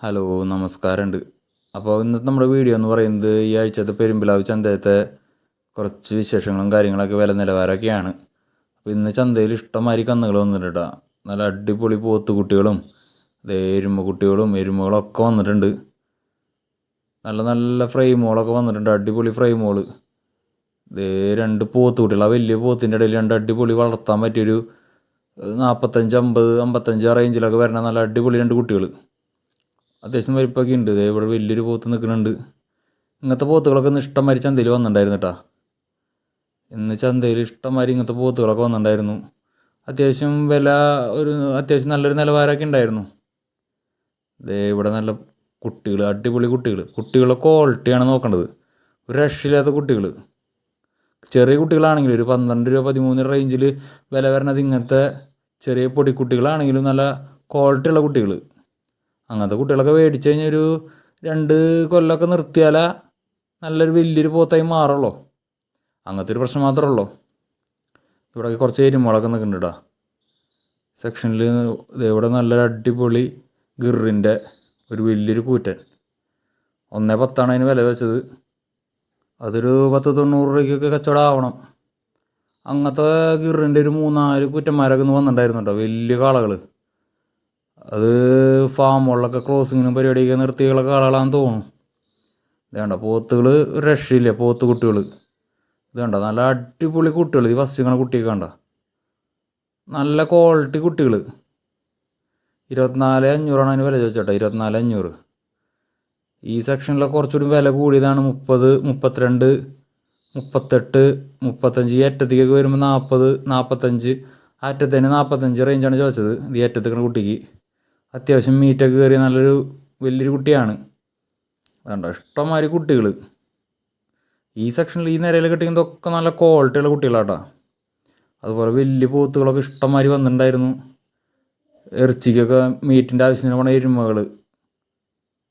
Hello നമസ്കാരമുണ്ട്. അപ്പോൾ ഇന്നത്തെ നമ്മുടെ വീഡിയോ എന്ന് പറയുന്നത് ഈ ആഴ്ചത്തെ പെരുമ്പിലാവ് ചന്തയത്തെ കുറച്ച് വിശേഷങ്ങളും കാര്യങ്ങളൊക്കെ വില നിലവാരമൊക്കെയാണ്. അപ്പോൾ ഇന്ന് ചന്തയിൽ ഇഷ്ടംമാതിരി കന്നുകൾ വന്നിട്ടുണ്ട്. നല്ല അടിപൊളി പോത്തുകുട്ടികളും എരുമക്കുട്ടികളും എരുമകളൊക്കെ വന്നിട്ടുണ്ട്. നല്ല നല്ല ഫ്രെയിമുകളൊക്കെ വന്നിട്ടുണ്ട്, അടിപൊളി ഫ്രെയിമുകൾ. രണ്ട് പോത്തുകുട്ടികൾ, ആ വലിയ പോത്തിൻ്റെ ഇടയിൽ രണ്ട് അടിപൊളി വളർത്താൻ പറ്റിയൊരു 45, 50, 55 ആ റേഞ്ചിലൊക്കെ വരണ നല്ല അടിപൊളി രണ്ട് കുട്ടികൾ. അത്യാവശ്യം വലിപ്പമൊക്കെ ഉണ്ട്. ഇവിടെ വലിയൊരു പോത്ത് നിൽക്കുന്നുണ്ട്. ഇങ്ങനത്തെ പോത്തുകളൊക്കെ ഇന്ന് ഇഷ്ടംമാതിരി ചന്തയിൽ വന്നിട്ടുണ്ടായിരുന്നു കേട്ടോ. ഇന്ന് ചന്തയിൽ ഇഷ്ടംമാതിരി ഇങ്ങനത്തെ പോത്തുകളൊക്കെ വന്നിട്ടുണ്ടായിരുന്നു. അത്യാവശ്യം വില അത്യാവശ്യം നല്ലൊരു നിലവാരമൊക്കെ ഉണ്ടായിരുന്നു. ഇവിടെ നല്ല കുട്ടികൾ, അടിപൊളി കുട്ടികളുടെ ക്വാളിറ്റിയാണ് നോക്കേണ്ടത്. ഒരു രക്ഷയില്ലാത്ത കുട്ടികൾ. ചെറിയ കുട്ടികളാണെങ്കിലും ഒരു 12 രൂപ 13 റേഞ്ചിൽ വില വരണത് ഇങ്ങനത്തെ ചെറിയ പൊടിക്കുട്ടികളാണെങ്കിലും നല്ല ക്വാളിറ്റിയുള്ള കുട്ടികൾ. അങ്ങനത്തെ കുട്ടികളൊക്കെ മേടിച്ച് കഴിഞ്ഞാൽ ഒരു 2 കൊല്ലമൊക്കെ നിർത്തിയാലേ നല്ലൊരു വലിയൊരു പോത്തായി മാറുള്ളൂ. അങ്ങനത്തെ ഒരു പ്രശ്നം മാത്രമേ ഉള്ളൂ. ഇവിടെ കുറച്ച് എരുമകളൊക്കെ നിൽക്കുന്നുണ്ട് കേട്ടോ സെക്ഷനിൽ. ഇവിടെ നല്ലൊരു അടിപൊളി ഗിറിൻ്റെ ഒരു വലിയൊരു കൂറ്റൻ 1.10 അതിന് വില വെച്ചത്. അതൊരു 10-90 രൂപയ്ക്കൊക്കെ കച്ചവടം ആവണം. അങ്ങനത്തെ ഗിറിൻ്റെ ഒരു 3-4 കുറ്റന്മാരൊക്കെ ഒന്ന് വന്നിട്ടുണ്ടായിരുന്നു കേട്ടോ, വലിയ കാളകൾ. അത് ഫാമുകളിലൊക്കെ ക്രോസിങ്ങിനും പരിപാടിയൊക്കെ നിർത്തിയുള്ള കാളകളാണെന്ന് തോന്നുന്നു. ഇതേണ്ട പോത്തുകൾ ഒരു രക്ഷയില്ല, പോത്ത് കുട്ടികൾ. ഇതേണ്ട നല്ല അടിപൊളി കുട്ടികൾ. ഈ ഫസ്റ്റ് ഇങ്ങനെ കുട്ടിയൊക്കെ കണ്ട നല്ല ക്വാളിറ്റി കുട്ടികൾ. 24,500 അതിന് വില ചോദിച്ചോട്ടെ, 24,500. ഈ സെക്ഷനിലൊക്കെ കുറച്ചുകൂടി വില കൂടിയതാണ്. 30, 32, 38, 35. ഈ അറ്റത്തേക്കൊക്കെ വരുമ്പോൾ 40, 45. അറ്റത്തേന് 45 റേഞ്ചാണ് ചോദിച്ചത്. ഈ അറ്റത്തേക്കുന്ന കുട്ടിക്ക് അത്യാവശ്യം മീറ്റൊക്കെ കയറിയ നല്ലൊരു വലിയൊരു കുട്ടിയാണ്. അതുകൊണ്ട് ഇഷ്ടംമാതിരി കുട്ടികൾ ഈ സെക്ഷനിൽ ഈ നിരയിൽ കിട്ടിയതൊക്കെ നല്ല ക്വാളിറ്റിയുള്ള കുട്ടികളാട്ടോ. അതുപോലെ വലിയ പോത്തുകളൊക്കെ ഇഷ്ടംമാതിരി വന്നിട്ടുണ്ടായിരുന്നു. ഇറച്ചിക്കൊക്കെ മീറ്റിൻ്റെ ആവശ്യത്തിന് പോണ എരുമകൾ.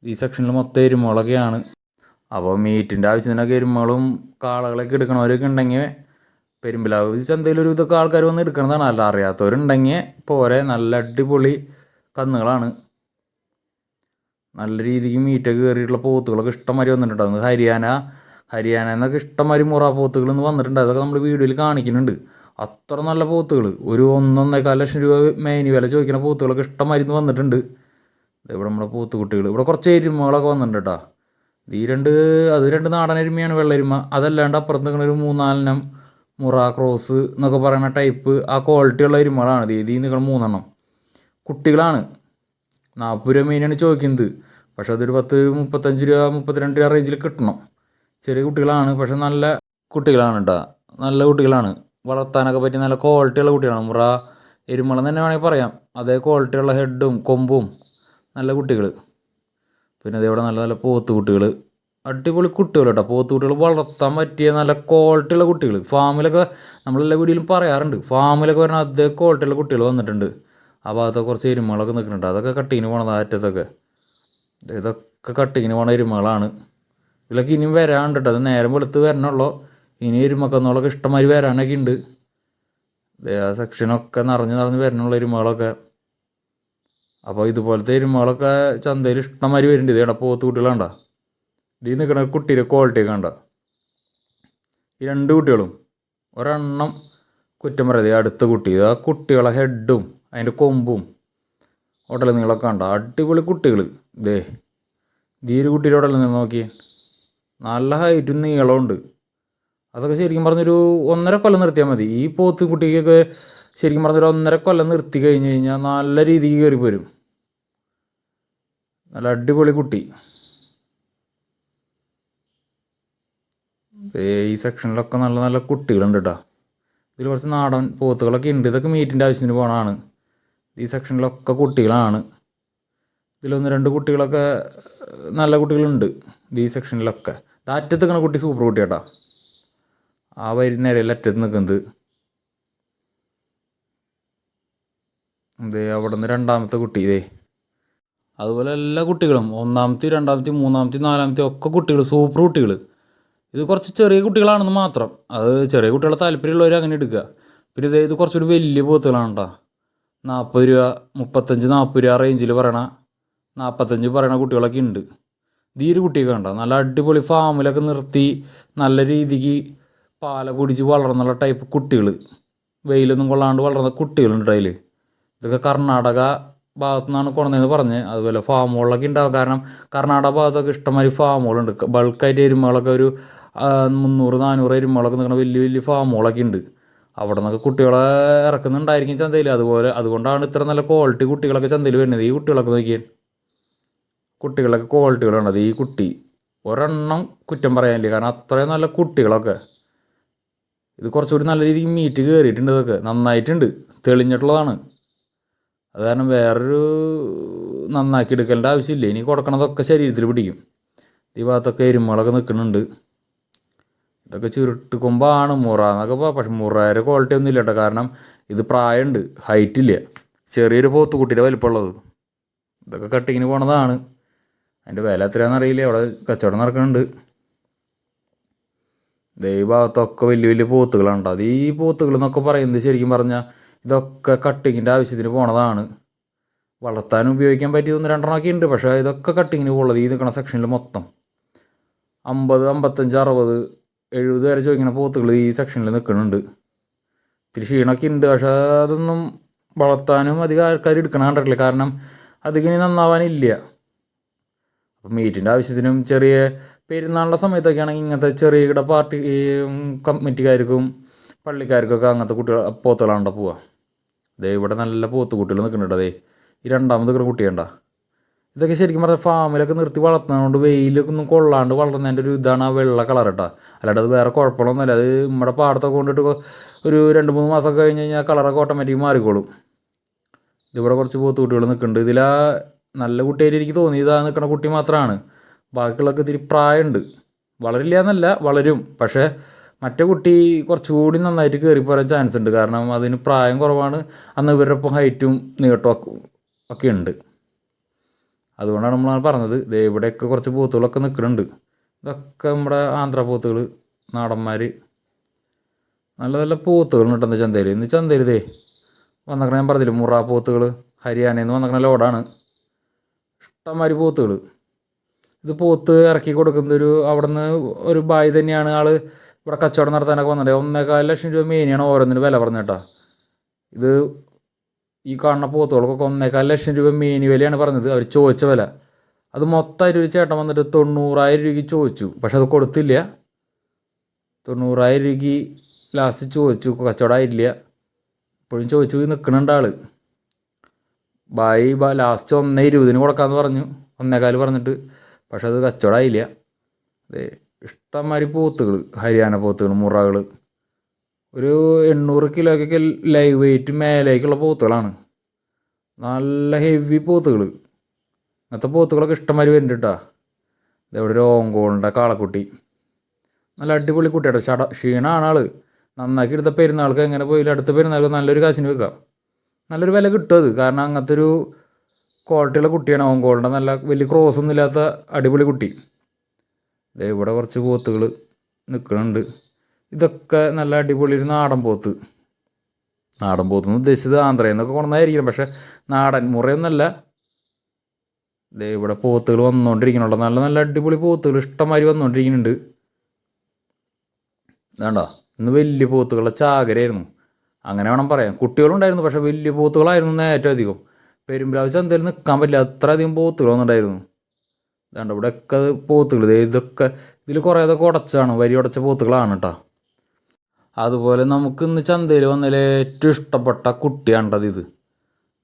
ഈ സെക്ഷനിൽ മൊത്തം എരുമകളൊക്കെയാണ്. അപ്പോൾ മീറ്റിൻ്റെ ആവശ്യത്തിനൊക്കെ എരുമകളും കാളകളൊക്കെ എടുക്കണവരൊക്കെ ഉണ്ടെങ്കിൽ പെരുമ്പിലാവ് ചന്തയിലൊരു ഇതൊക്കെ ആൾക്കാർ വന്ന് എടുക്കണതാണ്. അല്ല അറിയാത്തവരുണ്ടെങ്കിൽ പോരെ. നല്ല അടിപൊളി കന്നുകളാണ്. നല്ല രീതിക്ക് മീറ്റൊക്കെ കയറിയിട്ടുള്ള പോത്തുകളൊക്കെ ഇഷ്ടംമാതിരി വന്നിട്ടുണ്ട്. അത് ഹരിയാന എന്നൊക്കെ ഇഷ്ടംമാതിരി മുറ പോത്തുകൾ ഇന്ന് വന്നിട്ടുണ്ട്. അതൊക്കെ നമ്മൾ വീഡിയോയിൽ കാണിക്കുന്നുണ്ട്. അത്ര നല്ല പോത്തുകൾ. ഒരു 1-1.25 ലക്ഷം രൂപ മേനി വില ചോദിക്കുന്ന പോത്തുകളൊക്കെ ഇഷ്ടംമാതിരി ഇന്ന് വന്നിട്ടുണ്ട്. ഇവിടെ നമ്മുടെ പോത്തുകുട്ടികൾ. ഇവിടെ കുറച്ച് എരുമകളൊക്കെ വന്നിട്ടുണ്ട് കേട്ടോ. അത് രണ്ട് നാടൻ എരുമയാണ്, വെള്ളെരുമ. അതല്ലാണ്ട് അപ്പുറത്ത് നിൽക്കുന്ന ഒരു 3-4 മുറ ക്രോസ് എന്നൊക്കെ പറയുന്ന ടൈപ്പ് ആ ക്വാളിറ്റിയുള്ള എരുമകളാണ്. ഇതിൽ നിൽക്കുന്ന 3 കുട്ടികളാണ്. 40 രൂപ മീനാണ് ചോദിക്കുന്നത്. പക്ഷെ അതൊരു 10, 35 രൂപ 32 രൂപ റേഞ്ചിൽ കിട്ടണം. ചെറിയ കുട്ടികളാണ്, പക്ഷെ നല്ല കുട്ടികളാണ് കേട്ടോ. നല്ല കുട്ടികളാണ്. വളർത്താനൊക്കെ പറ്റിയ നല്ല ക്വാളിറ്റിയുള്ള കുട്ടികളാണ്. മുറ എരുമകളെന്ന് തന്നെ വേണമെങ്കിൽ പറയാം. അതേ ക്വാളിറ്റിയുള്ള ഹെഡും കൊമ്പും നല്ല കുട്ടികൾ. പിന്നെ അതേവിടെ നല്ല നല്ല പോത്തുകുട്ടികൾ, അടിപൊളി കുട്ടികൾ കേട്ടോ. പോത്തുകുട്ടികൾ വളർത്താൻ പറ്റിയ നല്ല ക്വാളിറ്റിയുള്ള കുട്ടികൾ. ഫാമിലൊക്കെ നമ്മളെല്ലാ വീഡിയോയിലും പറയാറുണ്ട്, ഫാമിലൊക്കെ വരുന്ന അതേ ക്വാളിറ്റിയുള്ള കുട്ടികൾ വന്നിട്ടുണ്ട്. ആ ഭാഗത്തൊക്കെ കുറച്ച് എരുമകളൊക്കെ നിൽക്കുന്നുണ്ട്. അതൊക്കെ കട്ടിങ്ങിന് പോണത് അറ്റത്തൊക്കെ. ഇതൊക്കെ കട്ടിങ്ങിന് പോണ എരുമകളാണ്. ഇതിലൊക്കെ ഇനിയും വരാണ്ട് കേട്ടോ. അത് നേരം വെളുത്ത് വരണുള്ളൂ. ഇനി എരുമക്കന്നുകളൊക്കെ ഇഷ്ടംമാതിരി വരാനൊക്കെ ഉണ്ട്. ആ സെക്ഷനൊക്കെ നിറഞ്ഞ് വരണുള്ള എരുമകളൊക്കെ. അപ്പോൾ ഇതുപോലത്തെ എരുമകളൊക്കെ ചന്തയിൽ ഇഷ്ടംമാതിരി വരുന്നുണ്ട്. ഇതേടാ പോത്തുകുട്ടികൾ കണ്ട. ഇതിൽ നിൽക്കുന്ന കുട്ടിയുടെ ക്വാളിറ്റിയൊക്കെ കണ്ട. ഈ 2 കുട്ടികളും ഒരെണ്ണം കുറ്റം പറയാതെ അടുത്ത കുട്ടി. ആ കുട്ടികളെ ഹെഡും അതിൻ്റെ കൊമ്പും ഹോട്ടലിൽ നിങ്ങളൊക്കെ കണ്ട അടിപൊളി കുട്ടികൾ. ഈ ഒരു കുട്ടിയുടെ ഹോട്ടലിൽ നിന്ന് നോക്കി നല്ല ഹൈറ്റും നീളമുണ്ട്. അതൊക്കെ ശരിക്കും പറഞ്ഞൊരു 1.5 കൊല്ലം നിർത്തിയാൽ മതി. ഈ പോത്ത് കുട്ടിക്കൊക്കെ ശരിക്കും പറഞ്ഞൊരു 1.5 കൊല്ലം നിർത്തി കഴിഞ്ഞ് കഴിഞ്ഞാൽ നല്ല രീതിക്ക് കയറി പോരും. നല്ല അടിപൊളി കുട്ടി. ഈ സെക്ഷനിലൊക്കെ നല്ല നല്ല കുട്ടികളുണ്ട് കേട്ടോ. ഇതിൽ കുറച്ച് നാടൻ പോത്തുകളൊക്കെ ഉണ്ട്. ഇതൊക്കെ മീറ്റിൻ്റെ ആവശ്യത്തിന് പോകണതാണ്. ഈ സെക്ഷനിലൊക്കെ കുട്ടികളാണ്. 1-2 കുട്ടികളൊക്കെ നല്ല കുട്ടികളുണ്ട് ഈ സെക്ഷനിലൊക്കെ. അറ്റത്ത് നിൽക്കുന്ന കുട്ടി സൂപ്പർ കുട്ടി കേട്ടോ. ആ നിരയിൽ അറ്റത്ത് നിൽക്കുന്നത്. അവിടെ നിന്ന് 2ാമത്തെ കുട്ടി. അതുപോലെ എല്ലാ കുട്ടികളും 1ാമത്തെ 2ാമത്തെ 3ാമത്തെ 4ാമത്തെ ഒക്കെ കുട്ടികൾ സൂപ്പർ കുട്ടികൾ. ഇത് കുറച്ച് ചെറിയ കുട്ടികളാണെന്ന് മാത്രം. അത് ചെറിയ കുട്ടികളെ താല്പര്യമുള്ളവർ അങ്ങനെ എടുക്കുക. പിന്നെ ഇത് കുറച്ചുകൂടി വലിയ പോത്തുകളാണ് കേട്ടോ. 40 രൂപ 35-40 രൂപ റേഞ്ചിൽ പറയണ 45 പറയുന്ന കുട്ടികളൊക്കെ ഉണ്ട്. ഒരു കുട്ടിയൊക്കെ ഉണ്ടോ നല്ല അടിപൊളി ഫാമിലൊക്കെ നിർത്തി നല്ല രീതിക്ക് പാല കുടിച്ച് വളർന്നുള്ള ടൈപ്പ് കുട്ടികൾ, വെയിലൊന്നും കൊള്ളാണ്ട് വളർന്ന കുട്ടികളുണ്ട് അതിൽ. ഇതൊക്കെ കർണാടക ഭാഗത്തു നിന്നാണ് കൊണ്ടുവന്നതെന്ന് പറഞ്ഞത്. അതുപോലെ ഫാമുകളൊക്കെ ഉണ്ടാവും, കാരണം കർണാടക ഭാഗത്തൊക്കെ ഇഷ്ടംമാതിരി ഫാമുകളുണ്ട്. ബൾക്കായിട്ട് എരുമകളൊക്കെ ഒരു 300-400 എരുമകളൊക്കെ നിൽക്കുന്ന വലിയ വലിയ ഫാമുകളൊക്കെ ഉണ്ട്. അവിടെ നിന്നൊക്കെ കുട്ടികളെ ഇറക്കുന്നുണ്ടായിരിക്കും ചന്തയിൽ. അതുകൊണ്ടാണ് ഇത്ര നല്ല ക്വാളിറ്റി കുട്ടികളൊക്കെ ചന്തയിൽ വരുന്നത്. ഈ കുട്ടികളൊക്കെ നോക്കിയാൽ കുട്ടികളൊക്കെ ക്വാളിറ്റികളുണ്ടത്. ഈ കുട്ടി ഒരെണ്ണം കുറ്റം പറയാനില്ല, കാരണം അത്രയും നല്ല കുട്ടികളൊക്കെ. ഇത് കുറച്ചുകൂടി നല്ല രീതിക്ക് മീറ്റ് കയറിയിട്ടുണ്ട്, ഇതൊക്കെ നന്നായിട്ടുണ്ട്, തെളിഞ്ഞിട്ടുള്ളതാണ്. അത് കാരണം വേറൊരു നന്നാക്കി എടുക്കേണ്ട ആവശ്യമില്ല. ഇനി കൊടുക്കണതൊക്കെ ശരീരത്തിൽ പിടിക്കും. ഈ ഭാഗത്തൊക്കെ എരുമകളൊക്കെ നിൽക്കുന്നുണ്ട്. ഇതൊക്കെ ചുരുട്ടുകൊമ്പാണ് മുറ എന്നൊക്കെ പക്ഷെ മുറയുടെ ക്വാളിറ്റി ഒന്നും ഇല്ല കേട്ടോ, കാരണം ഇത് പ്രായമുണ്ട്, ഹൈറ്റില്ല, ചെറിയൊരു പോത്തുകുട്ടിയുടെ വലിപ്പമുള്ളത്. ഇതൊക്കെ കട്ടിങ്ങിന് പോണതാണ്. അതിൻ്റെ വില എത്രയാണെന്ന് അറിയില്ല. അവിടെ കച്ചവടം നടക്കുന്നുണ്ട്. ഈ ഭാഗത്തൊക്കെ വലിയ വലിയ പോത്തുകളുണ്ട്. അത് ഈ പോത്തുകൾ എന്നൊക്കെ പറയുന്നത് ശരിക്കും പറഞ്ഞാൽ ഇതൊക്കെ കട്ടിങ്ങിൻ്റെ ആവശ്യത്തിന് പോണതാണ്. വളർത്താനും ഉപയോഗിക്കാൻ പറ്റിയ 1-2 ഉണ്ട്, പക്ഷേ ഇതൊക്കെ കട്ടിങ്ങിന് പോകുള്ളത്. ഈ നിൽക്കുന്ന സെക്ഷനിൽ മൊത്തം 50, 55, 60, 70 വരെ ചോദിക്കുന്ന പോത്തുകൾ ഈ സെക്ഷനിൽ നിൽക്കുന്നുണ്ട്. ഇത്തിരി ക്ഷീണമൊക്കെ ഉണ്ട്, പക്ഷേ അതൊന്നും വളർത്താനും അധികം ആൾക്കാർ എടുക്കണം കണ്ടിട്ടില്ല, കാരണം അതിങ്ങനെ നന്നാവാനില്ല. അപ്പം മീറ്റിൻ്റെ ആവശ്യത്തിനും ചെറിയ പെരുന്നാളിൻ്റെ സമയത്തൊക്കെ ആണെങ്കിൽ ഇങ്ങനത്തെ ചെറിയ പാർട്ടി കമ്മിറ്റിക്കാർക്കും പള്ളിക്കാർക്കൊക്കെ അങ്ങനത്തെ പോത്തുകളാണ്ട പോവുക. ഇവിടെ നല്ല പോത്തുകുട്ടികൾ നിൽക്കുന്നുണ്ട്. ഈ രണ്ടാമത് നിൽക്കുന്ന കുട്ടിയുണ്ട. ഇതൊക്കെ ശരിക്കും പറഞ്ഞാൽ ഫാമിലൊക്കെ നിർത്തി വളർത്തുന്നതുകൊണ്ട് വെയിലൊക്കെ ഒന്നും കൊള്ളാണ്ട് വളർന്നതിൻ്റെ ഒരു ഇതാണ് ആ വെള്ള കളർ കേട്ടോ. അല്ലാണ്ട് അത് വേറെ കുഴപ്പമൊന്നുമല്ല. അത് നമ്മുടെ പാടത്തൊക്കെ കൊണ്ടിട്ട് ഒരു 2-3 മാസമൊക്കെ കഴിഞ്ഞ് കഴിഞ്ഞാൽ കളറൊക്കെ ഓട്ടോമാറ്റിക് മാറിക്കോളും. ഇതിവിടെ കുറച്ച് പോത്തുകുട്ടികൾ നിൽക്കുന്നുണ്ട്. ഇതിലാ നല്ല കുട്ടിയായിട്ട് എനിക്ക് തോന്നി ഇതാ നിൽക്കുന്ന കുട്ടി മാത്രമാണ്. ബാക്കിയുള്ളതൊക്കെ ഇത്തിരി പ്രായമുണ്ട്, വളരില്ല എന്നല്ല, വളരും. പക്ഷേ മറ്റേ കുട്ടി കുറച്ചുകൂടി നന്നായിട്ട് കയറിപ്പോരാൻ ചാൻസ് ഉണ്ട്, കാരണം അതിന് പ്രായം കുറവാണ്. അന്ന് ഇവരുടെ ഒപ്പം ഹൈറ്റും നീട്ടവും ഒക്കെ ഉണ്ട്. അതുകൊണ്ടാണ് നമ്മൾ പറഞ്ഞത്. ഇവിടെയൊക്കെ കുറച്ച് പോത്തുകളൊക്കെ നിൽക്കുന്നുണ്ട്. ഇതൊക്കെ നമ്മുടെ ആന്ധ്ര പോത്തുകൾ, നാടന്മാർ, നല്ല നല്ല പോത്തുകൾ കിട്ടുന്ന ചന്തയിൽ. ഇന്ന് ചന്തയിൽ വന്നേക്കണ ഞാൻ പറഞ്ഞില്ല, മുറ പോത്തുകൾ ഹരിയാനയിൽ നിന്ന് വന്നേക്കണ ലോഡാണ്. ഇഷ്ടംമാതിരി പോത്തുകൾ. ഇത് പോത്ത് ഇറക്കി കൊടുക്കുന്നതൊരു അവിടെ നിന്ന് ഒരു ബായ് തന്നെയാണ്. ആൾ ഇവിടെ കച്ചവടം നടത്താനൊക്കെ വന്നിട്ട് 1.25 ലക്ഷം രൂപ മേനിയാണ് ഓരോന്നിന് വില പറഞ്ഞേട്ടാ. ഇത് ഈ കാണുന്ന പോത്തുകൾക്കൊക്കെ 1.25 ലക്ഷം രൂപ മേനി വിലയാണ് പറഞ്ഞത്. അവർ ചോദിച്ച വില അത് മൊത്തമായിട്ട് ഒരു ചേട്ടൻ വന്നിട്ട് 90,000 രൂപയ്ക്ക് ചോദിച്ചു, പക്ഷെ അത് കൊടുത്തില്ല. 90,000 രൂപയ്ക്ക് ലാസ്റ്റ് ചോദിച്ചു, കച്ചവടമായില്ല. ഇപ്പോഴും ചോദിച്ചു നിൽക്കുന്നുണ്ട് ആൾ. ബായി ലാസ്റ്റ് 1.20 കൊടുക്കാമെന്ന് പറഞ്ഞു, 1.25 പറഞ്ഞിട്ട്, പക്ഷെ അത് കച്ചവടമായില്ല. ഇഷ്ടംമാതിരി പോത്തുകൾ, ഹരിയാന പോത്തുകൾ, മുറകൾ, ഒരു 800 കിലോയ്ക്കൊക്കെ ലൈവ് വെയിറ്റ് മേലേക്കുള്ള പോത്തുകളാണ്. നല്ല ഹെവി പോത്തുകൾ. അങ്ങനത്തെ പോത്തുകളൊക്കെ ഇഷ്ടംമാതിരി വരുന്നുണ്ട് കേട്ടോ. ഇതെവിടെ ഒരു ഓങ്കോളിൻ്റെ കാളക്കുട്ടി, നല്ല അടിപൊളി കുട്ടിയാട്ടോ. ക്ഷീണമാണ് ആൾ. നന്നാക്കി എടുത്ത പെരുന്നാൾക്ക് എങ്ങനെ പോയില്ല, അടുത്ത പെരുന്നാൾക്ക് നല്ലൊരു കാശിന് വെക്കാം, നല്ലൊരു വില കിട്ടും അത്. കാരണം അങ്ങനത്തെ ഒരു ക്വാളിറ്റിയുള്ള കുട്ടിയാണ് ഓങ്കോളിൻ്റെ. നല്ല വലിയ ക്രോസൊന്നും ഇല്ലാത്ത അടിപൊളി കുട്ടി. ഇവിടെ കുറച്ച് പോത്തുകൾ നിൽക്കുന്നുണ്ട്. ഇതൊക്കെ നല്ല അടിപൊളി ഒരു നാടൻ പോത്ത്. നാടൻ പോത്തെന്ന് ഉദ്ദേശിച്ചത് ആന്ധ്രയിൽ നിന്നൊക്കെ കൊണ്ടുവന്നായിരിക്കണം, പക്ഷേ നാടൻ മുറയൊന്നുമല്ല. ഇവിടെ പോത്തുകൾ വന്നുകൊണ്ടിരിക്കുന്നുണ്ടോ, നല്ല നല്ല അടിപൊളി പോത്തുകൾ ഇഷ്ടംമാതിരി വന്നുകൊണ്ടിരിക്കുന്നുണ്ട്. വേണ്ട, ഇന്ന് വലിയ പോത്തുകളുടെ ചാകരയായിരുന്നു, അങ്ങനെ വേണം പറയാം. കുട്ടികളുണ്ടായിരുന്നു, പക്ഷേ വലിയ പോത്തുകളായിരുന്നു ഏറ്റവും അധികം. പെരുമ്പാവൂർ ചന്തയിൽ നിൽക്കാൻ പറ്റില്ല, അത്രയധികം പോത്തുകൾ വന്നിട്ടുണ്ടായിരുന്നു. ഇതാണ്ട് ഇവിടെയൊക്കെ പോത്തുകൾ. ഇതൊക്കെ ഇതിൽ കുറേതൊക്കെ ഉടച്ചാണ്, വരി ഉടച്ച പോത്തുകളാണ് കേട്ടോ. അതുപോലെ നമുക്ക് ഇന്ന് ചന്തയിൽ വന്നതിൽ ഏറ്റവും ഇഷ്ടപ്പെട്ട കുട്ടിയാണ്ടത്.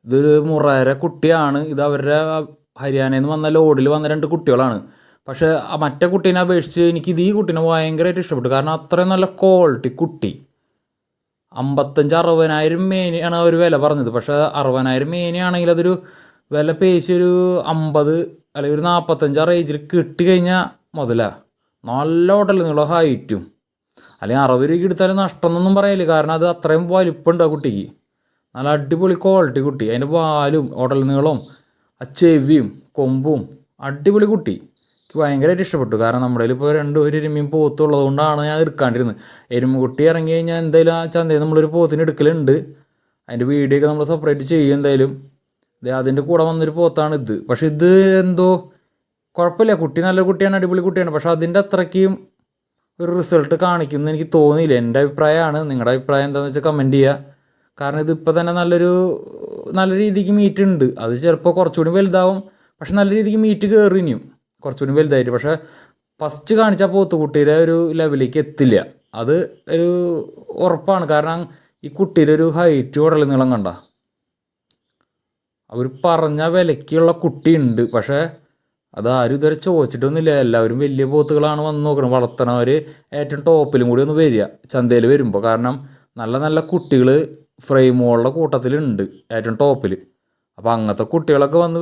ഇതൊരു മുറേരെ കുട്ടിയാണ്. ഇത് അവരുടെ ഹരിയാനയിൽ നിന്ന് വന്ന ലോഡിൽ വന്ന 2 കുട്ടികളാണ്. പക്ഷേ മറ്റേ കുട്ടീനെ അപേക്ഷിച്ച് എനിക്കിത് ഈ കുട്ടീനെ ഭയങ്കരമായിട്ട് ഇഷ്ടപ്പെട്ടു, കാരണം അത്രയും നല്ല ക്വാളിറ്റി കുട്ടി. 55-60,000 മേനിയാണ് അവർ വില പറഞ്ഞത്. പക്ഷേ 60,000 മേനിയാണെങ്കിൽ അതൊരു വില പേശി ഒരു 50 അല്ലെങ്കിൽ ഒരു 45 റേഞ്ചിൽ കിട്ടിക്കഴിഞ്ഞാൽ മുതലാണ്. നല്ല ഹോട്ടലിൽ നിന്നുള്ള ഹൈറ്റും, അല്ലെങ്കിൽ 60 രൂപയ്ക്ക് എടുത്താലും നഷ്ടമൊന്നും പറയില്ല, കാരണം അത് അത്രയും വലിപ്പമുണ്ട് ആ കുട്ടിക്ക്. നല്ല അടിപൊളി ക്വാളിറ്റി കുട്ടി. അതിൻ്റെ വാലും ഹോട്ടലിൽ നീളവും ആ ചെവിയും കൊമ്പും അടിപൊളി കുട്ടി. എനിക്ക് ഭയങ്കരമായിട്ട് ഇഷ്ടപ്പെട്ടു. കാരണം നമ്മുടെ ഇപ്പോൾ ഒരു എരുമയും പോത്തുള്ളത് കൊണ്ടാണ് ഞാൻ എടുക്കാണ്ടിരുന്നത്. എരുമക്കുട്ടി ഇറങ്ങി കഴിഞ്ഞാൽ എന്തായാലും ആ ചന്തയിൽ നമ്മളൊരു പോത്തിന് എടുക്കലുണ്ട്. അതിൻ്റെ വീഡിയോ ഒക്കെ നമ്മൾ സെപ്പറേറ്റ് ചെയ്യും എന്തായാലും. അതിൻ്റെ കൂടെ വന്നൊരു പോത്താണ് ഇത്. പക്ഷെ ഇത് എന്തോ കുഴപ്പമില്ല, കുട്ടി നല്ല കുട്ടിയാണ്, അടിപൊളി കുട്ടിയാണ്. പക്ഷെ അതിൻ്റെ അത്രയ്ക്കും ഒരു റിസൾട്ട് കാണിക്കുമെന്ന് എനിക്ക് തോന്നിയില്ല. എൻ്റെ അഭിപ്രായമാണ്. നിങ്ങളുടെ അഭിപ്രായം എന്താണെന്ന് വെച്ചാൽ കമൻറ്റ് ചെയ്യുക. കാരണം ഇതിപ്പോൾ തന്നെ നല്ല രീതിക്ക് മീറ്റ് ഉണ്ട്. അത് ചിലപ്പോൾ കുറച്ചുകൂടി വലുതാവും. പക്ഷെ നല്ല രീതിക്ക് മീറ്റ് കയറി ഇനിയും കുറച്ചുകൂടി വലുതായിട്ട്. പക്ഷേ ഫസ്റ്റ് കാണിച്ച പോത്തുകുട്ടിയുടെ ഒരു ലെവലിലേക്ക് എത്തില്ല, അത് ഒരു ഉറപ്പാണ്. കാരണം ഈ കുട്ടിയുടെ ഒരു ഹൈറ്റ് ഉടൽ നീളം കണ്ട, അവർ പറഞ്ഞ വിലയ്ക്കുള്ള കുട്ടിയുണ്ട്. പക്ഷേ അതാരും ഇതുവരെ ചോദിച്ചിട്ടൊന്നുമില്ല. എല്ലാവരും വലിയ പോത്തുകളാണ് വന്ന് നോക്കണം. വളർത്തണവർ ഏറ്റവും ടോപ്പിലും കൂടി ഒന്ന് വരിക ചന്തയിൽ വരുമ്പോൾ. കാരണം നല്ല നല്ല കുട്ടികൾ ഫ്രെയിമുകളുടെ കൂട്ടത്തിലുണ്ട് ഏറ്റവും ടോപ്പിൽ. അപ്പോൾ അങ്ങനത്തെ കുട്ടികളൊക്കെ വന്ന്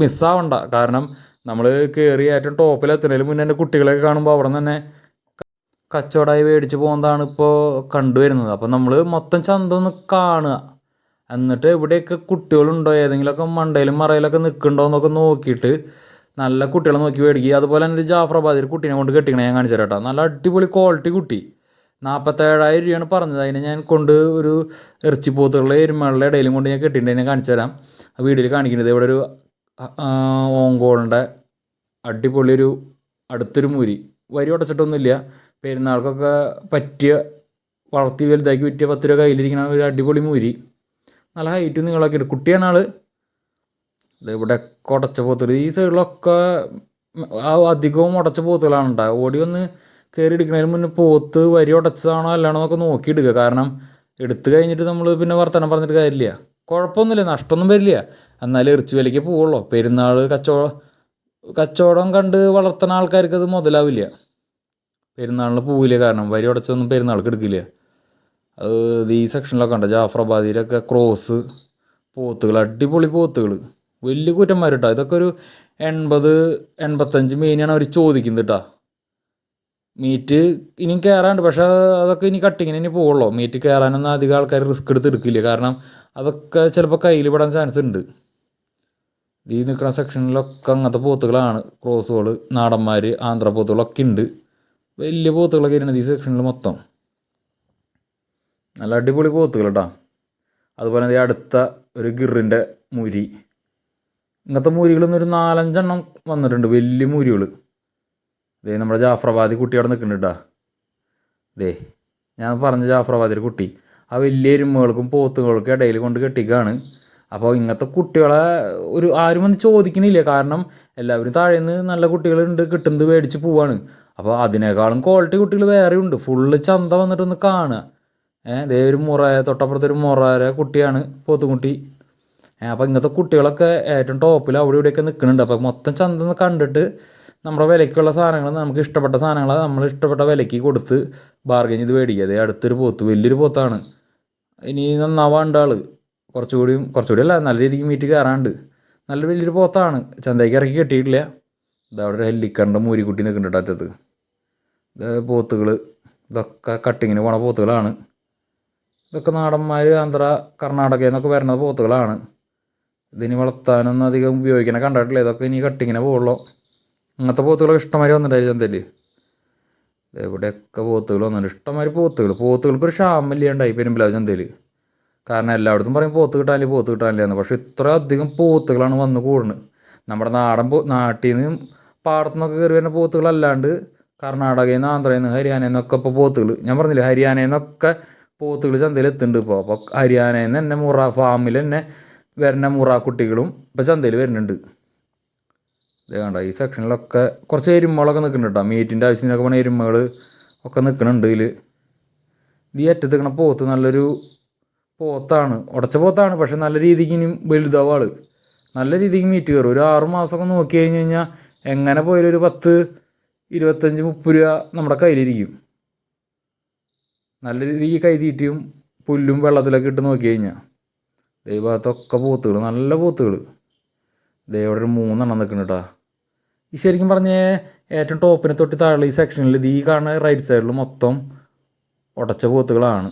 മിസ്സാവണ്ട. കാരണം നമ്മൾ കയറി ഏറ്റവും ടോപ്പിലെത്തുന്നതിന് മുന്നേ തന്നെ കുട്ടികളെയൊക്കെ കാണുമ്പോൾ അവിടെ നിന്ന് തന്നെ കച്ചവടമായി മേടിച്ച് പോകുന്നതാണ് ഇപ്പോൾ കണ്ടുവരുന്നത്. അപ്പോൾ നമ്മൾ മൊത്തം ചന്ത ഒന്ന് കാണുക, എന്നിട്ട് എവിടെയൊക്കെ കുട്ടികളുണ്ടോ, ഏതെങ്കിലുമൊക്കെ മണ്ടയിലും മറയിലൊക്കെ നിൽക്കുന്നുണ്ടോ എന്നൊക്കെ നോക്കിയിട്ട് നല്ല കുട്ടികളെ നോക്കി മേടിക്കുക. അതുപോലെ തന്നെ ഒരു ജാഫറാബാദി ഒരു കുട്ടീനെ കൊണ്ട് കെട്ടിക്കണേ ഞാൻ കാണിച്ചു തരാം കേട്ടോ. നല്ല അടിപൊളി ക്വാളിറ്റി കുട്ടി. 47,000 രൂപയാണ് പറഞ്ഞത്. അതിനെ ഞാൻ കൊണ്ട് ഒരു ഇറച്ചിപ്പോത്തുകളുടെ എരുമകളുടെ ഇടയിലും കൊണ്ട് ഞാൻ കെട്ടിയിട്ട് ഞാൻ കാണിച്ചു തരാം. ആ വീഡിയോയിൽ കാണിക്കുന്നത് ഇവിടെ ഒരു ഓങ്കോളിൻ്റെ അടിപൊളി ഒരു അടുത്തൊരു മൂരി, വരി ഉടച്ചിട്ടൊന്നുമില്ല, പെരുന്നാൾക്കൊക്കെ പറ്റിയ വളർത്തി വലുതാക്കി വിറ്റിയ 10 രൂപ കയ്യിലിരിക്കുന്ന ഒരു അടിപൊളി മൂരി. നല്ല ഹൈറ്റ് നീളമൊക്കെ ഉണ്ട്, കുട്ടിയാണ് ആൾ. ഇവിടെ ഉടച്ച പോത്തുകൾ ഈ സൈഡിലൊക്കെ അധികവും ഉടച്ച പോത്തുകളാണ് ഉണ്ടാകുക. ഓടി വന്ന് കയറി എടുക്കുന്നതിന് മുന്നേ പോത്ത് വരി ഉടച്ചതാണോ അല്ലാണോ എന്നൊക്കെ നോക്കിയെടുക്കുക. കാരണം എടുത്തു കഴിഞ്ഞിട്ട് നമ്മൾ പിന്നെ വർത്തമാനം പറഞ്ഞിട്ട് കാര്യമില്ല. കുഴപ്പമൊന്നുമില്ല, നഷ്ടമൊന്നും വരില്ല. എന്നാലും ഇറച്ചി വിലയ്ക്ക് പോവുള്ളൂ. പെരുന്നാൾ കച്ചവടം കണ്ട് വളർത്തുന്ന ആൾക്കാർക്ക് അത് മുതലാവില്ല. പെരുന്നാളിന് പോവില്ല, കാരണം വരി ഉടച്ചൊന്നും പെരുന്നാൾക്ക് എടുക്കില്ല. അത് ഈ സെക്ഷനിലൊക്കെ ഉണ്ട്. ജാഫറാബാദിയിലൊക്കെ ക്രോസ് പോത്തുകൾ, അടിപൊളി പോത്തുകൾ, വലിയ കൂറ്റന്മാർ കേട്ടോ. ഇതൊക്കെ ഒരു 80-85 മീനാണ് അവർ ചോദിക്കുന്നത് കേട്ടോ. മീറ്റ് ഇനിയും കയറാണ്ട്, പക്ഷേ അതൊക്കെ ഇനി കട്ടിങ്ങിന് ഇനി പോവുള്ളൂ. മീറ്റ് കയറാനൊന്നും അധികം ആൾക്കാർ റിസ്ക് എടുക്കില്ല. കാരണം അതൊക്കെ ചിലപ്പോൾ കയ്യിൽ പെടാൻ ചാൻസ് ഉണ്ട്. ഈ നിൽക്കുന്ന സെക്ഷനിലൊക്കെ അങ്ങനത്തെ പോത്തുകളാണ്. ക്രോസുകൾ, നാടന്മാർ, ആന്ധ്ര പോത്തുകളൊക്കെ ഉണ്ട്. വലിയ പോത്തുകളൊക്കെ ഇരുന്നത് ഈ സെക്ഷനിൽ മൊത്തം. നല്ല അടിപൊളി പോത്തുകൾ കേട്ടോ. അതുപോലെ ഈ അടുത്ത ഒരു ഗിറിൻ്റെ മൂരി, ഇങ്ങനത്തെ മൂരികളൊന്നും ഒരു 4-5 എണ്ണം വന്നിട്ടുണ്ട്, വലിയ മൂരികൾ. ദേ നമ്മുടെ ജാഫറാബാദി കുട്ടി അവിടെ നിൽക്കുന്നുണ്ട് കേട്ടോ. ദേ ഞാൻ പറഞ്ഞ ജാഫറാബാദിയുടെ കുട്ടി ആ വലിയ എരുമകൾക്കും പോത്തുകൾക്കും ഇടയിൽ കൊണ്ട് കെട്ടിക്കുകയാണ്. അപ്പോൾ ഇങ്ങനത്തെ കുട്ടികളെ ആരും വന്ന് ചോദിക്കണില്ല. കാരണം എല്ലാവരും താഴേന്ന് നല്ല കുട്ടികളുണ്ട് കിട്ടുന്നത് മേടിച്ച് പോവാണ്. അപ്പോൾ അതിനേക്കാളും ക്വാളിറ്റി കുട്ടികൾ വേറെ ഉണ്ട്. ഫുള്ള് ചന്ത വന്നിട്ടൊന്ന് കാണുക. ദേ ഒരു തൊട്ടപ്പുറത്തൊരു മുറയുടെ കുട്ടിയാണ് പോത്തുകുട്ടി. അപ്പോൾ ഇങ്ങനത്തെ കുട്ടികളൊക്കെ ഏറ്റവും ടോപ്പിൽ അവിടെ ഇവിടെയൊക്കെ നിൽക്കുന്നുണ്ട്. അപ്പോൾ മൊത്തം ചന്ത ഒന്ന് കണ്ടിട്ട് നമ്മുടെ വിലയ്ക്കുള്ള സാധനങ്ങൾ, നമുക്ക് ഇഷ്ടപ്പെട്ട സാധനങ്ങൾ നമ്മൾ ഇഷ്ടപ്പെട്ട വിലയ്ക്ക് കൊടുത്ത് ബാർഗൈൻ ചെയ്ത് മേടിക്കുക. അതേ അടുത്തൊരു പോത്ത്, വലിയൊരു പോത്താണ്. ഇനി നന്നാവാണ്ട് ആൾ കുറച്ചുകൂടി അല്ല, നല്ല രീതിക്ക് മീറ്റ് കയറാണ്ട് നല്ല വലിയൊരു പോത്താണ്. ചന്തയ്ക്ക് ഇറക്കി കെട്ടിയിട്ടില്ല. ഇതവിടെ ഒരു ഹെല്ലിക്കറിൻ്റെ മൂരിക്കുട്ടി നിൽക്കുന്നുണ്ട് അറ്റത്ത്. ഇത് പോത്തുകൾ, ഇതൊക്കെ കട്ടിങ്ങിന് പോണ പോത്തുകളാണ്. ഇതൊക്കെ നാടന്മാർ ആന്ധ്ര കർണാടകയിൽ നിന്നൊക്കെ വരുന്ന പോത്തുകളാണ്. ഇതിനി വളർത്താനൊന്നും അധികം ഉപയോഗിക്കണ കണ്ടിട്ടില്ല. ഇതൊക്കെ ഇനി കട്ടിങ്ങിനെ പോകുള്ളൂ. അങ്ങനത്തെ പോത്തുകളൊക്കെ ഇഷ്ടംമാതിരി വന്നിട്ടുണ്ടായിരുന്നു ചന്തയിൽ. ഇവിടെയൊക്കെ പോത്തുകൾ വന്നിട്ടുണ്ട്, ഇഷ്ടംമാതിരി പോത്തുകൾക്കൊരു ക്ഷാമമില്ലാണ്ടായി പെരുമ്പിലാവ് ചന്തയിൽ. കാരണം എല്ലായിടത്തും പറയും പോത്ത് കിട്ടാനില്ല എന്ന്. പക്ഷേ ഇത്ര അധികം പോത്തുകളാണ് വന്ന് കൂടുന്നത്. നമ്മുടെ നാട്ടിൽ നിന്ന് പാടത്തു നിന്നൊക്കെ കയറി വരുന്ന പോത്തുകളല്ലാണ്ട് കർണാടകയിൽ നിന്ന്, ആന്ധ്രയിൽ നിന്ന്, ഹരിയാനയിൽ നിന്നൊക്കെ ഇപ്പോൾ പോത്തുകൾ, ഞാൻ പറഞ്ഞില്ലേ ഹരിയാനയിൽ നിന്നൊക്കെ പോത്തുകൾ ചന്തയിൽ എത്തുന്നുണ്ട് ഇപ്പോൾ. അപ്പോൾ ഹരിയാനയിൽ നിന്ന് തന്നെ ഫാമിൽ തന്നെ വരുന്ന കുട്ടികളും ഇപ്പോൾ ചന്തയിൽ വരുന്നുണ്ട്. ഇതേ കണ്ട ഈ സെക്ഷനിലൊക്കെ കുറച്ച് എരുമകളൊക്കെ നിൽക്കുന്നുണ്ട് കേട്ടോ. മീറ്റിൻ്റെ ആവശ്യത്തിനൊക്കെ പറഞ്ഞ എരുമകൾ ഒക്കെ നിൽക്കുന്നുണ്ട് ഇതിൽ. ഈ അറ്റത്ത് നിൽക്കണ പോത്ത് നല്ലൊരു പോത്താണ്, ഉടച്ച പോത്താണ്. പക്ഷെ നല്ല രീതിക്ക് ഇനി വലുതാവും ആൾ, നല്ല രീതിക്ക് മീറ്റ് കയറും. ഒരു 6 മാസമൊക്കെ നോക്കി കഴിഞ്ഞ് കഴിഞ്ഞാൽ എങ്ങനെ പോയാലും ഒരു 10, 25, 30 രൂപ നമ്മുടെ കയ്യിലിരിക്കും. നല്ല രീതിക്ക് കൈ തീറ്റിയും പുല്ലും വെള്ളത്തിലൊക്കെ ഇട്ട് നോക്കി കഴിഞ്ഞാൽ. ദൈവത്തൊക്കെ പോത്തുകൾ, നല്ല പോത്തുകൾ. ഇവിടെ ഒരു 3 എണ്ണം നിൽക്കുന്നുണ്ട് കേട്ടോ. ഈ ശരിക്കും പറഞ്ഞ ഏറ്റവും ടോപ്പിനെ തൊട്ട് താഴെ ഈ സെക്ഷനിൽ ഈ കാണുന്ന റൈറ്റ് സൈഡിൽ മൊത്തം ഉടച്ച പോത്തുകളാണ്.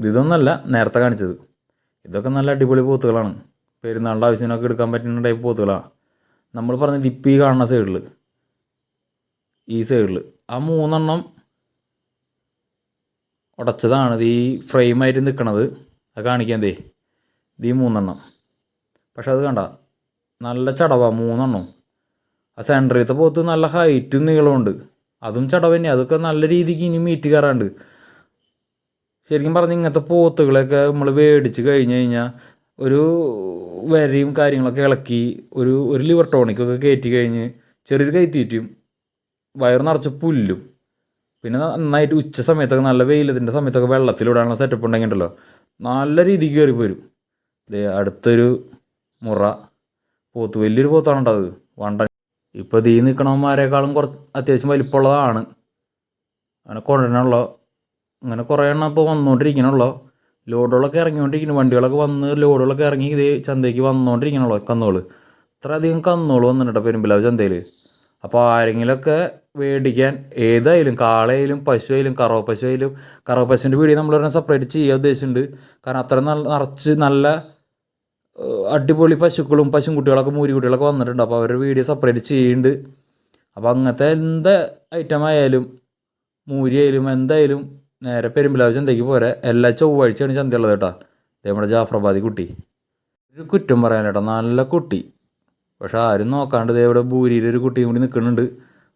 ഇതൊന്നല്ല നേരത്തെ കാണിച്ചത്. ഇതൊക്കെ നല്ല അടിപൊളി പോത്തുകളാണ്. പെരുന്നാളിൻ്റെ ആവശ്യത്തിനൊക്കെ എടുക്കാൻ പറ്റുന്ന ടൈപ്പ് പോത്തുകളാണ്. നമ്മൾ പറഞ്ഞത് ഇപ്പം ഈ കാണുന്ന സൈഡിൽ, ഈ സൈഡിൽ ആ 3 എണ്ണം ഉടച്ചതാണ്. ഈ ഫ്രെയിമായിട്ട് നിൽക്കണത് അത് കാണിക്കാൻ. ഇത് ഈ 3 പക്ഷെ അത് കണ്ട നല്ല ചടവാണ് 3. ആ സെൻറ്ററിലത്തെ പോത്ത് നല്ല ഹൈറ്റും നീളമുണ്ട്, അതും ചടവ് തന്നെ. അതൊക്കെ നല്ല രീതിക്ക് ഇനി മീറ്റ് കയറാണ്ട്. ശരിക്കും പറഞ്ഞാൽ ഇങ്ങനത്തെ പോത്തുകളൊക്കെ നമ്മൾ മേടിച്ച് കഴിഞ്ഞ് കഴിഞ്ഞാൽ ഒരു വരയും കാര്യങ്ങളൊക്കെ ഇളക്കി ഒരു ലിവർ ടോണിക്കൊക്കെ കയറ്റി കഴിഞ്ഞ് ചെറിയൊരു കൈത്തീറ്റും വയറ് നിറച്ച് പുല്ലും പിന്നെ നന്നായിട്ട് ഉച്ച സമയത്തൊക്കെ നല്ല വെയിലത്തിൻ്റെ സമയത്തൊക്കെ വെള്ളത്തിലിടാനുള്ള സെറ്റപ്പ് ഉണ്ടെങ്കിണ്ടല്ലോ നല്ല രീതിക്ക് കയറി പോരും. ഇതേ അടുത്തൊരു മുറ പോത്ത്, വലിയൊരു പോത്താണ് കേട്ടോ അത്, വണ്ടൻ. ഇപ്പോൾ ഈ നിൽക്കണവന്മാരെക്കാളും കുറച്ച് അത്യാവശ്യം വലിപ്പമുള്ളതാണ്. അങ്ങനെ കൊണ്ടുവരണുള്ളൂ. അങ്ങനെ കുറേ എണ്ണം ഇപ്പോൾ വന്നുകൊണ്ടിരിക്കണുള്ളൂ. ലോഡുകളൊക്കെ ഇറങ്ങിക്കൊണ്ടിരിക്കുന്നു, വണ്ടികളൊക്കെ വന്ന് ലോഡുകളൊക്കെ ഇറങ്ങി ഇതേ ചന്തയ്ക്ക് വന്നുകൊണ്ടിരിക്കണുള്ളൂ കന്നുകൾ. ഇത്രയധികം കന്നുകൾ വന്നിട്ടുണ്ട് പെരുമ്പിലാവ് ചന്തയിൽ. അപ്പോൾ ആരെങ്കിലുമൊക്കെ മേടിക്കാൻ, ഏതായാലും കാളയായാലും പശു ആയാലും കറവ പശു ആയാലും, കറവ പശുവിൻ്റെ വീഡിയോ നമ്മളൊരെണ്ണം സെപ്പറേറ്റ് ചെയ്യാൻ ഉദ്ദേശിച്ചിട്ടുണ്ട്. കാരണം അത്ര നിറച്ച് നല്ല അടിപൊളി പശുക്കുട്ടികളൊക്കെ മൂരിക്കുട്ടികളൊക്കെ വന്നിട്ടുണ്ട്. അപ്പോൾ അവരുടെ വീഡിയോ സെപ്പറേറ്റ് ചെയ്യുന്നുണ്ട്. അപ്പോൾ അങ്ങനത്തെ എന്ത് ഐറ്റം ആയാലും മൂരിയായാലും എന്തായാലും നേരെ പെരുമ്പിലാവ് ചന്തയ്ക്ക് പോരെ. എല്ലാ ചൊവ്വാഴ്ചയാണ് ചന്തയുള്ളത് കേട്ടോ. നമ്മുടെ ജാഫറാബാദി കുട്ടി ഒരു കുറ്റം പറയാൻ നല്ല കുട്ടി. പക്ഷെ ആരും നോക്കാണ്ട് ഇതേ ഇവിടെ ബൂരിയിലൊരു കുട്ടിയും കൂടി നിൽക്കുന്നുണ്ട്.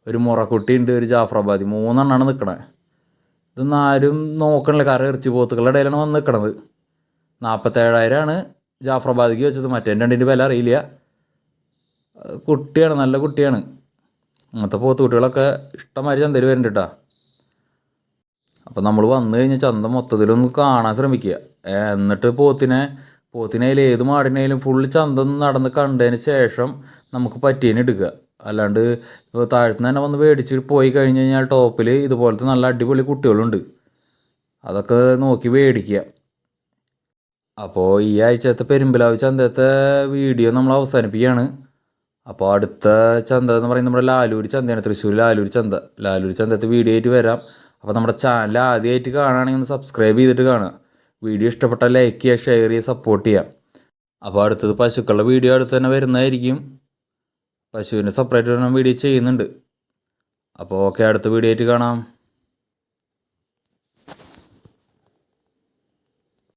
ഒരു മുറക്കുട്ടിയുണ്ട്, ഒരു ജാഫറാബാദി, 3 എണ്ണമാണ് നിൽക്കണേ. ഇതൊന്നും ആരും നോക്കണില്ല, കാരണം ഇറച്ചി പോത്തുകളുടെ ഇടയിലാണ് വന്ന് നിൽക്കണത്. 47,000 ജാഫറാബാദിക്ക് വെച്ചത്. മറ്റേ രണ്ടിൻ്റെ വില അറിയില്ല. കുട്ടിയാണ്, നല്ല കുട്ടിയാണ്. അങ്ങനത്തെ പോത്തുകുട്ടികളൊക്കെ ഇഷ്ടംമാതിരി ചന്തയിൽ വരുന്നുണ്ട് കേട്ടോ. അപ്പോൾ നമ്മൾ വന്നു കഴിഞ്ഞാൽ ചന്ത മൊത്തത്തിലൊന്ന് കാണാൻ ശ്രമിക്കുക. എന്നിട്ട് പോത്തിനേലും ഏത് മാടിനേലും ഫുള്ള് ചന്ത ഒന്ന് നടന്ന് കണ്ടതിന് ശേഷം നമുക്ക് പറ്റിയതിന് എടുക്കുക. അല്ലാണ്ട് ഇപ്പോൾ താഴത്തുനിന്ന് തന്നെ വന്ന് മേടിച്ച് പോയി കഴിഞ്ഞ് കഴിഞ്ഞാൽ ടോപ്പിൽ ഇതുപോലത്തെ നല്ല അടിപൊളി കുട്ടികളുണ്ട്, അതൊക്കെ നോക്കി മേടിക്കുക. അപ്പോൾ ഈ ആഴ്ചത്തെ പെരുമ്പിലാവ് ചന്തത്തെ വീഡിയോ നമ്മൾ അവസാനിപ്പിക്കുകയാണ്. അപ്പോൾ അടുത്ത ചന്ത എന്ന് പറയുന്നത് നമ്മുടെ ലാലൂർ ചന്തയാണ്, തൃശ്ശൂർ ലാലൂർ ചന്തത്തെ വീഡിയോ ആയിട്ട് വരാം. അപ്പോൾ നമ്മുടെ ചാനൽ ആദ്യമായിട്ട് കാണുകയാണെങ്കിൽ ഒന്ന് സബ്സ്ക്രൈബ് ചെയ്തിട്ട് കാണുക. വീഡിയോ ഇഷ്ടപ്പെട്ടാൽ ലൈക്ക് ചെയ്യുക, ഷെയർ ചെയ്യുക, സപ്പോർട്ട് ചെയ്യാം. അപ്പോൾ അടുത്തത് പശുക്കളുടെ വീഡിയോ അടുത്ത് തന്നെ വരുന്നതായിരിക്കും. പശുവിന് സെപ്പറേറ്റ് വീഡിയോ ചെയ്യുന്നുണ്ട്. അപ്പോൾ ഓക്കെ, അടുത്ത വീഡിയോ ആയിട്ട് കാണാം.